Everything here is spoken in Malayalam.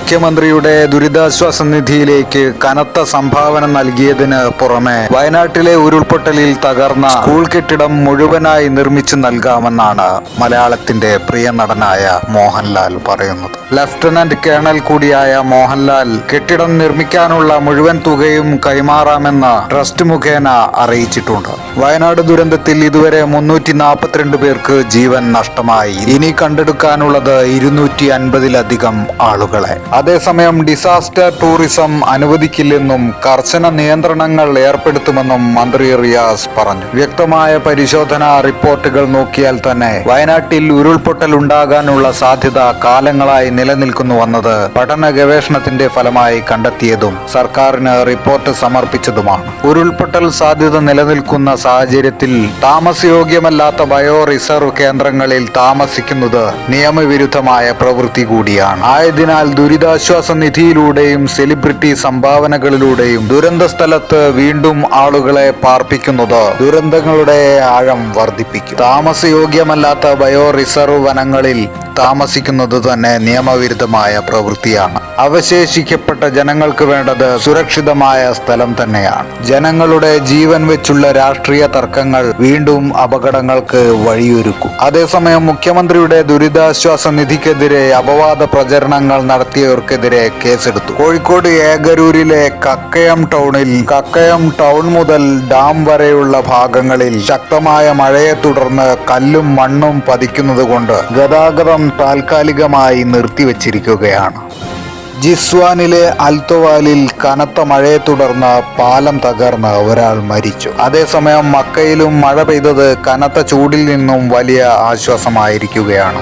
മുഖ്യമന്ത്രിയുടെ ദുരിതാശ്വാസ നിധിയിലേക്ക് കനത്ത സംഭാവന നൽകിയതിന് പുറമെ വയനാട്ടിലെ ഉരുൾപൊട്ടലിൽ തകർന്ന സ്കൂൾ കെട്ടിടം മുഴുവനായി നിർമ്മിച്ചു നൽകാമെന്നാണ് മലയാളത്തിന്റെ പ്രിയ നടനായ മോഹൻലാൽ പറയുന്നത്. ലഫ്റ്റനന്റ് കേണൽ കൂടിയായ മോഹൻലാൽ കെട്ടിടം നിർമ്മിക്കാനുള്ള മുഴുവൻ തുകയും കൈമാറാമെന്ന് ട്രസ്റ്റ് മുഖേന അറിയിച്ചിട്ടുണ്ട്. വയനാട് ദുരന്തത്തിൽ ഇതുവരെ 342 പേർക്ക് ജീവൻ നഷ്ടമായി. ഇനി കണ്ടെടുക്കാനുള്ളത് 250-ലധികം ആളുകളെ. അതേസമയം ഡിസാസ്റ്റർ ടൂറിസം അനുവദിക്കില്ലെന്നും കർശന നിയന്ത്രണങ്ങൾ ഏർപ്പെടുത്തുമെന്നും മന്ത്രി റിയാസ് പറഞ്ഞു. വ്യക്തമായ പരിശോധനാ റിപ്പോർട്ടുകൾ നോക്കിയാൽ തന്നെ വയനാട്ടിൽ ഉരുൾപൊട്ടൽ ഉണ്ടാകാനുള്ള സാധ്യത കാലങ്ങളായി നിലനിൽക്കുന്നുവെന്നത് പഠന ഗവേഷണത്തിന്റെ ഫലമായി കണ്ടെത്തിയതും സർക്കാരിന് റിപ്പോർട്ട് സമർപ്പിച്ചതുമാണ്. ഉരുൾപൊട്ടൽ സാധ്യത നിലനിൽക്കുന്ന സാഹചര്യത്തിൽ താമസയോഗ്യമല്ലാത്ത ബയോ റിസർവ് കേന്ദ്രങ്ങളിൽ താമസിക്കുന്നത് നിയമവിരുദ്ധമായ പ്രവൃത്തി കൂടിയാണ്. ആയതിനാൽ ദുരിതാശ്വാസ നിധിയിലൂടെയും സെലിബ്രിറ്റി സംഭാവനകളിലൂടെയും ദുരന്ത സ്ഥലത്ത് വീണ്ടും ആളുകളെ പാർപ്പിക്കുന്നത് ദുരന്തങ്ങളുടെ ആഴം വർദ്ധിപ്പിക്കും. താമസയോഗ്യമല്ലാത്ത ബയോ റിസർവ് വനങ്ങളിൽ താമസിക്കുന്നത് തന്നെ നിയമവിരുദ്ധമായ പ്രവൃത്തിയാണ്. അവശേഷിക്കപ്പെട്ട ജനങ്ങൾക്ക് വേണ്ടത് സുരക്ഷിതമായ സ്ഥലം തന്നെയാണ്. ജനങ്ങളുടെ ജീവൻ വെച്ചുള്ള രാഷ്ട്രീയ തർക്കങ്ങൾ വീണ്ടും അപകടങ്ങൾക്ക് വഴിയൊരുക്കും. അതേസമയം മുഖ്യമന്ത്രിയുടെ ദുരിതാശ്വാസ നിധിക്കെതിരെ അപവാദ പ്രചരണങ്ങൾ നടത്തിയവർക്കെതിരെ കേസെടുത്തു. കോഴിക്കോട് ഏകരൂരിലെ കക്കയം ടൗണിൽ കക്കയം ടൗൺ മുതൽ ഡാം വരെയുള്ള ഭാഗങ്ങളിൽ ശക്തമായ മഴയെ തുടർന്ന് കല്ലും മണ്ണും പതിക്കുന്നത് കൊണ്ട് ഗതാഗതം താൽക്കാലികമായി നിർത്തിവച്ചിരിക്കുകയാണ്. ജിസ്വാനിലെ അൽത്തോവാലിൽ കനത്ത മഴയെ തുടർന്ന് പാലം തകർന്ന് ഒരാൾ മരിച്ചു. അതേസമയം മക്കയിലും മഴ പെയ്തത് കനത്ത ചൂടിൽ നിന്നും വലിയ ആശ്വാസമായിരിക്കുകയാണ്.